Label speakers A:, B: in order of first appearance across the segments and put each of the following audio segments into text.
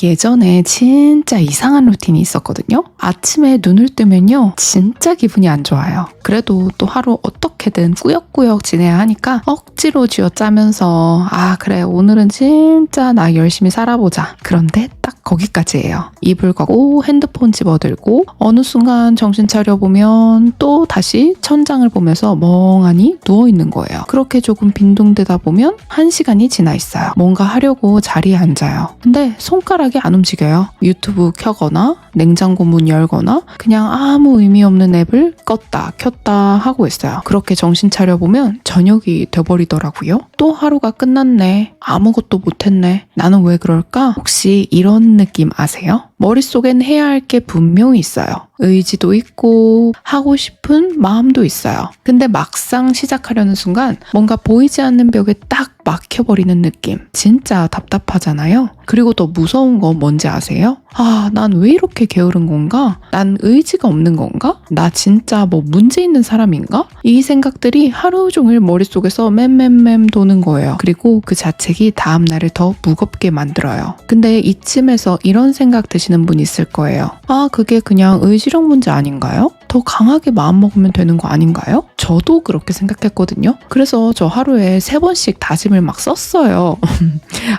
A: 예전에 진짜 이상한 루틴이 있었거든요. 아침에 눈을 뜨면요, 진짜 기분이 안 좋아요. 그래도 또 하루 어떻게든 꾸역꾸역 지내야 하니까 억지로 쥐어짜면서 그래, 오늘은 진짜 나 열심히 살아보자. 그런데 딱 거기까지예요. 이불 걷고 핸드폰 집어들고 어느 순간 정신 차려보면 또 다시 천장을 보면서 멍하니 누워있는 거예요. 그렇게 조금 빈둥대다 보면 1시간이 지나 있어요. 뭔가 하려고 자리에 앉아요. 근데 손가락이 안 움직여요. 유튜브 켜거나 냉장고 문 열거나 그냥 아무 의미 없는 앱을 껐다 켰다 하고 있어요. 그렇게 정신 차려보면 저녁이 돼버리더라고요. 또 하루가 끝났네. 아무것도 못했네. 나는 왜 그럴까? 혹시 이런 느낌 아세요? 머릿속엔 해야 할 게 분명히 있어요. 의지도 있고 하고 싶은 마음도 있어요. 근데 막상 시작하려는 순간 뭔가 보이지 않는 벽에 딱 막혀버리는 느낌. 진짜 답답하잖아요. 그리고 더 무서운 건 뭔지 아세요? 난 왜 이렇게 게으른 건가? 난 의지가 없는 건가? 나 진짜 뭐 문제 있는 사람인가? 이 생각들이 하루 종일 머릿속에서 맴맴맴 도는 거예요. 그리고 그 자책이 다음 날을 더 무겁게 만들어요. 근데 이쯤에서 이런 생각 드시는 분 있을 거예요. 그게 그냥 의지력 문제 아닌가요? 더 강하게 마음먹으면 되는 거 아닌가요? 저도 그렇게 생각했거든요. 그래서 저 하루에 3번씩 다짐을 막 썼어요.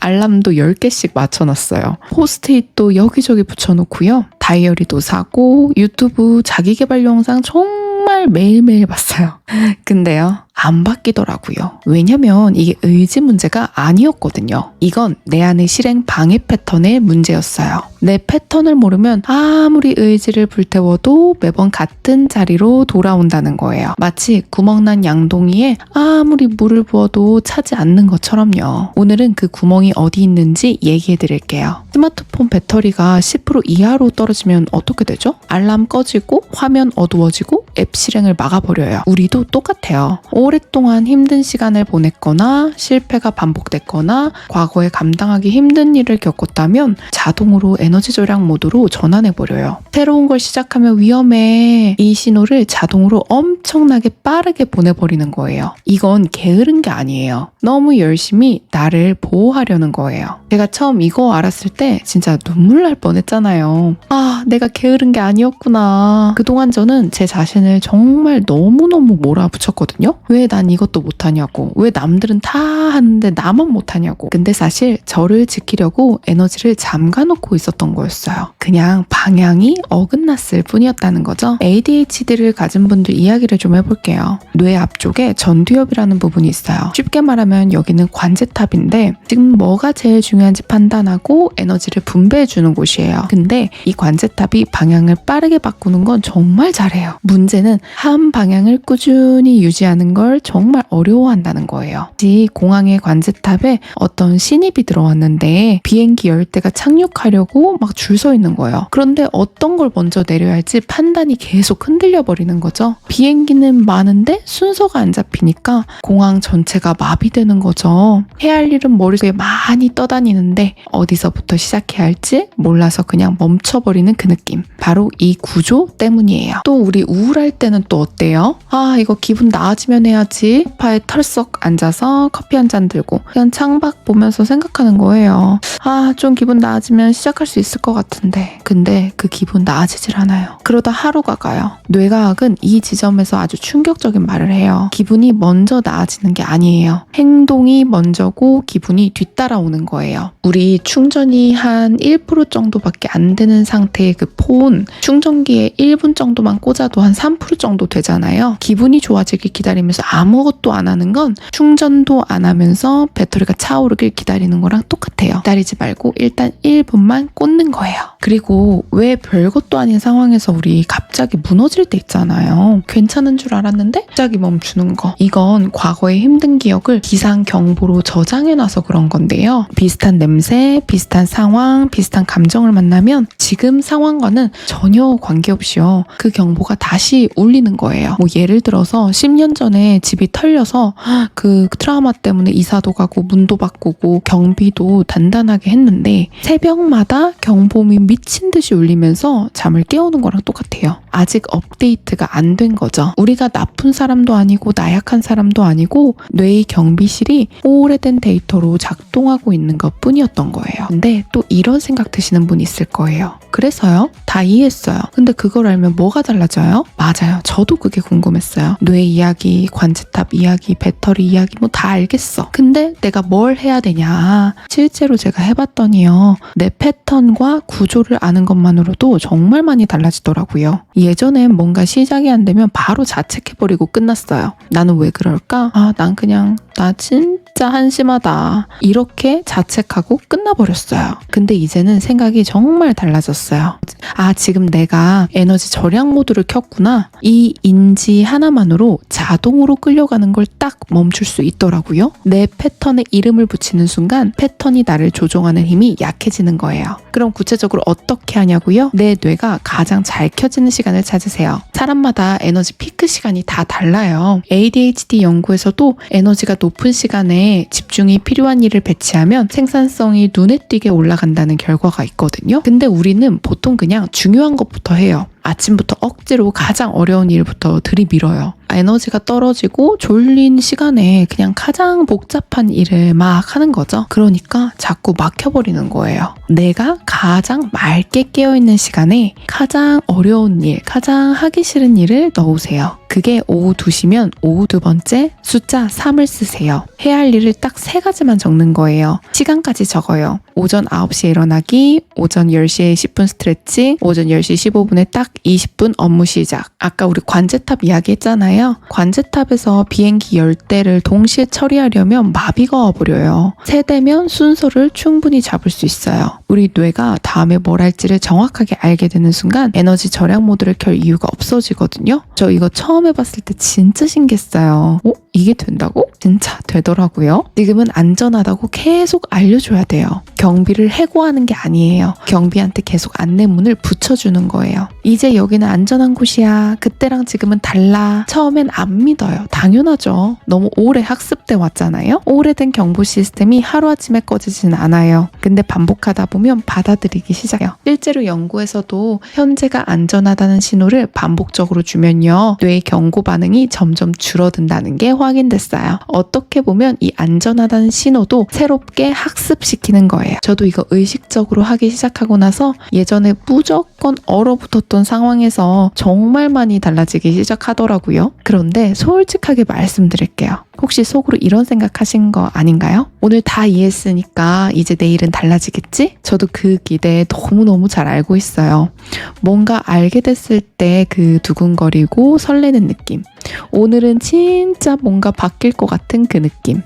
A: 알람도 10개씩 맞춰놨어요. 포스트잇도 여기저기 붙여놓고요. 다이어리도 사고 유튜브 자기계발 영상 정말 매일매일 봤어요. 근데요, 안 바뀌더라고요. 왜냐면 이게 의지 문제가 아니었거든요. 이건 내 안의 실행 방해 패턴의 문제였어요. 내 패턴을 모르면 아무리 의지를 불태워도 매번 같은 자리로 돌아온다는 거예요. 마치 구멍난 양동이에 아무리 물을 부어도 차지 않는 것처럼요. 오늘은 그 구멍이 어디 있는지 얘기해 드릴게요. 스마트폰 배터리가 10% 이하로 떨어지면 어떻게 되죠? 알람 꺼지고 화면 어두워지고 앱 실행을 막아버려요. 우리도 똑같아요. 오랫동안 힘든 시간을 보냈거나 실패가 반복됐거나 과거에 감당하기 힘든 일을 겪었다면 자동으로 에너지 절약 모드로 전환해버려요. 새로운 걸 시작하면 위험해. 이 신호를 자동으로 엄청나게 빠르게 보내버리는 거예요. 이건 게으른 게 아니에요. 너무 열심히 나를 보호하려는 거예요. 제가 처음 이거 알았을 때 진짜 눈물 날 뻔했잖아요. 내가 게으른 게 아니었구나. 그동안 저는 제 자신을 정말 너무너무 몰아붙였거든요. 왜 난 이것도 못하냐고, 왜 남들은 다 하는데 나만 못하냐고. 근데 사실 저를 지키려고 에너지를 잠가놓고 있었던 거였어요. 그냥 방향이 어긋났을 뿐이었다는 거죠. ADHD를 가진 분들 이야기를 좀 해볼게요. 뇌 앞쪽에 전두엽이라는 부분이 있어요. 쉽게 말하면 여기는 관제탑인데 지금 뭐가 제일 중요한지 판단하고 에너지를 분배해주는 곳이에요. 근데 이 관제탑이 방향을 빠르게 바꾸는 건 정말 잘해요. 문제는 한 방향을 꾸준히 유지하는 걸 정말 어려워한다는 거예요. 공항의 관제탑에 어떤 신입이 들어왔는데 비행기 열대가 착륙하려고 막 줄 서 있는 거예요. 그런데 어떤 걸 먼저 내려야 할지 판단이 계속 흔들려 버리는 거죠. 비행기는 많은데 순서가 안 잡히니까 공항 전체가 마비되는 거죠. 해야 할 일은 머릿속에 많이 떠다니는데 어디서부터 시작해야 할지 몰라서 그냥 멈춰버리는 그 느낌. 바로 이 구조 때문이에요. 또 우리 우울할 때는 또 어때요? 이거 기분 나아지면 해야지. 소파에 털썩 앉아서 커피 한 잔 들고 그냥 창밖 보면서 생각하는 거예요. 좀 기분 나아지면 시작할 수 있을 것 같은데. 근데 그 기분 나아지질 않아요. 그러다 하루가 가요. 뇌과학은 이 지점에서 아주 충격적인 말을 해요. 기분이 먼저 나아지는 게 아니에요. 행동이 먼저고 기분이 뒤따라오는 거예요. 우리 충전이 한 1% 정도밖에 안 되는 상태의 그 폰 충전기에 1분 정도만 꽂아도 한 3% 정도 되잖아요. 기분이 좋아지길 기다리면서 아무것도 안 하는 건 충전도 안 하면서 배터리가 차오르길 기다리는 거랑 똑같아요. 기다리지 말고 일단 1분만 꽂는 거예요. 그리고 왜 별것도 아닌 상황에서 우리 갑자기 무너질 때 있잖아요. 괜찮은 줄 알았는데 갑자기 멈추는 거. 이건 과거의 힘든 기억을 기상경보로 저장해놔서 그런 건데요. 비슷한 냄새, 비슷한 상황, 비슷한 감정을 만나면 지금 상황과는 전혀 관계없이요. 그 경보가 다시 울리는 거예요. 예를 들어서 10년 전에 전에 집이 털려서 그 트라우마 때문에 이사도 가고 문도 바꾸고 경비도 단단하게 했는데 새벽마다 경보음이 미친 듯이 울리면서 잠을 깨우는 거랑 똑같아요. 아직 업데이트가 안 된 거죠. 우리가 나쁜 사람도 아니고 나약한 사람도 아니고 뇌의 경비실이 오래된 데이터로 작동하고 있는 것 뿐이었던 거예요. 근데 또 이런 생각 드시는 분 있을 거예요. 그래서요? 다 이해했어요. 근데 그걸 알면 뭐가 달라져요? 맞아요. 저도 그게 궁금했어요. 뇌 이야기, 관제탑 이야기, 배터리 이야기 뭐 다 알겠어. 근데 내가 뭘 해야 되냐? 실제로 제가 해봤더니요. 내 패턴과 구조를 아는 것만으로도 정말 많이 달라지더라고요. 예전엔 뭔가 시작이 안 되면 바로 자책해버리고 끝났어요. 나는 왜 그럴까? 나 진짜 한심하다. 이렇게 자책하고 끝나버렸어요. 근데 이제는 생각이 정말 달라졌어요. 지금 내가 에너지 절약 모드를 켰구나. 이 인지 하나만으로 자동으로 끌려가는 걸 딱 멈출 수 있더라고요. 내 패턴에 이름을 붙이는 순간 패턴이 나를 조종하는 힘이 약해지는 거예요. 그럼 구체적으로 어떻게 하냐고요? 내 뇌가 가장 잘 켜지는 시간을 찾으세요. 사람마다 에너지 피크 시간이 다 달라요. ADHD 연구에서도 에너지가 높은 시간에 집중이 필요한 일을 배치하면 생산성이 눈에 띄게 올라간다는 결과가 있거든요. 근데 우리는 보통 그냥 중요한 것부터 해요. 아침부터 억지로 가장 어려운 일부터 들이밀어요. 에너지가 떨어지고 졸린 시간에 그냥 가장 복잡한 일을 막 하는 거죠. 그러니까 자꾸 막혀버리는 거예요. 내가 가장 맑게 깨어있는 시간에 가장 어려운 일, 가장 하기 싫은 일을 넣으세요. 그게 오후 2시면 오후 2번째 숫자 3을 쓰세요. 해야 할 일을 딱 3가지만 적는 거예요. 시간까지 적어요. 오전 9시에 일어나기, 오전 10시에 10분 스트레칭, 오전 10시 15분에 딱 20분 업무 시작. 아까 우리 관제탑 이야기 했잖아요. 관제탑에서 비행기 10대를 동시에 처리하려면 마비가 와버려요. 3대면 순서를 충분히 잡을 수 있어요. 우리 뇌가 다음에 뭘 할지를 정확하게 알게 되는 순간 에너지 절약 모드를 켤 이유가 없어지거든요. 저 이거 처음 해봤을 때 진짜 신기했어요. 이게 된다고? 진짜 되더라고요. 지금은 안전하다고 계속 알려줘야 돼요. 경비를 해고하는 게 아니에요. 경비한테 계속 안내문을 붙여주는 거예요. 이제 여기는 안전한 곳이야. 그때랑 지금은 달라. 처음엔 안 믿어요. 당연하죠. 너무 오래 학습돼 왔잖아요. 오래된 경보 시스템이 하루아침에 꺼지진 않아요. 근데 반복하다 보면 받아들이기 시작해요. 실제로 연구에서도 현재가 안전하다는 신호를 반복적으로 주면요. 뇌의 경고 반응이 점점 줄어든다는 게 확인됐어요. 어떻게 보면 이 안전하다는 신호도 새롭게 학습시키는 거예요. 저도 이거 의식적으로 하기 시작하고 나서 예전에 무조건 얼어붙었던 상황에서 정말 많이 달라지기 시작하더라고요. 그런데 솔직하게 말씀드릴게요. 혹시 속으로 이런 생각하신 거 아닌가요? 오늘 다 이해했으니까 이제 내일은 달라지겠지? 저도 그 기대 너무너무 잘 알고 있어요. 뭔가 알게 됐을 때 그 두근거리고 설레는 느낌. 오늘은 진짜 뭔가 바뀔 것 같은 그 느낌.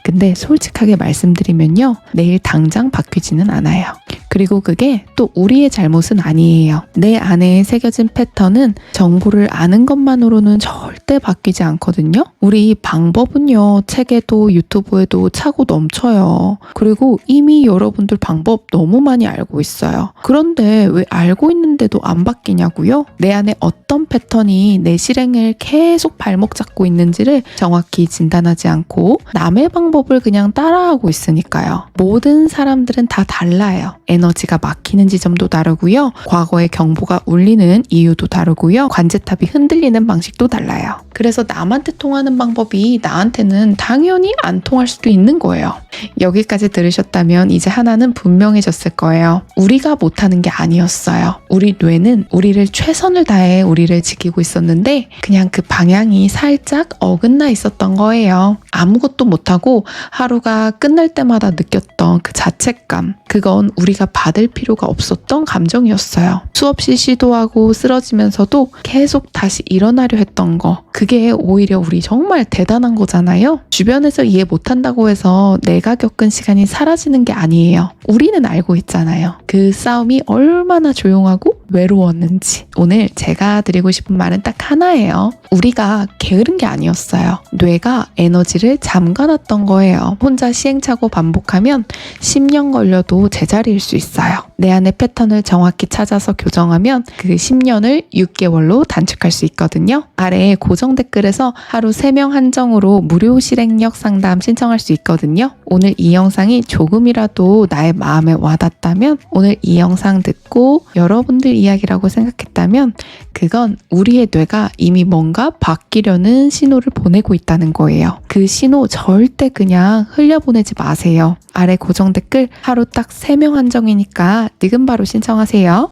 A: 근데 솔직하게 말씀드리면요. 내일 당장 바뀌지는 않아요. 그리고 그게 또 우리의 잘못은 아니에요. 내 안에 새겨진 패턴은 정보를 아는 것만으로는 절대 바뀌지 않거든요. 우리 방법은요. 책에도 유튜브에도 차고 넘쳐요. 그리고 이미 여러분들 방법 너무 많이 알고 있어요. 그런데 왜 알고 있는데도 안 바뀌냐고요? 내 안에 어떤 패턴이 내 실행을 계속 발목 잡고 있는지를 정확히 진단하지 않고 남의 방법을 그냥 따라하고 있으니까요. 모든 사람들은 다 달라요. 에너지가 막히는 지점도 다르고요. 과거의 경보가 울리는 이유도 다르고요. 관제탑이 흔들리는 방식도 달라요. 그래서 남한테 통하는 방법이 나한테는 당연히 안 통할 수도 있는 거예요. 여기까지 들으셨다면 이제 하나는 분명해졌을 거예요. 우리가 못하는 게 아니었어요. 우리 뇌는 우리를 최선을 다해 우리를 지키고 있었는데 그냥 그 방향이 살짝 어긋나 있었던 거예요. 아무것도 못하고 하루가 끝날 때마다 느꼈던 그 자책감, 그건 우리가 받을 필요가 없었던 감정이었어요. 수없이 시도하고 쓰러지면서도 계속 다시 일어나려 했던 거, 그게 오히려 우리 정말 대단한 거잖아요. 주변에서 이해 못한다고 해서 내가 겪은 시간이 사라지는 게 아니에요. 우리는 알고 있잖아요. 그 싸움이 얼마나 조용하고 외로웠는지. 오늘 제가 드리고 싶은 말은 딱 하나예요. 우리가 게으른 게 아니었어요. 뇌가 에너지를 잠가놨던 거예요. 혼자 시행착오 반복하면 10년 걸려도 제자리일 수 있어요. 내 안의 패턴을 정확히 찾아서 교정하면 그 10년을 6개월로 단축할 수 있거든요. 아래에 고정 댓글에서 하루 3명 한정으로 무료 실행력 상담 신청할 수 있거든요. 오늘 이 영상이 조금이라도 나의 마음에 와닿다면, 오늘 이 영상 듣고 여러분들 이야기라고 생각했다면 그건 우리의 뇌가 이미 뭔가 바뀌려는 신호를 보내고 있다는 거예요. 그 신호 절대 그냥 흘려보내지 마세요. 아래 고정 댓글 하루 딱 3명 한정이니까 지금 바로 신청하세요.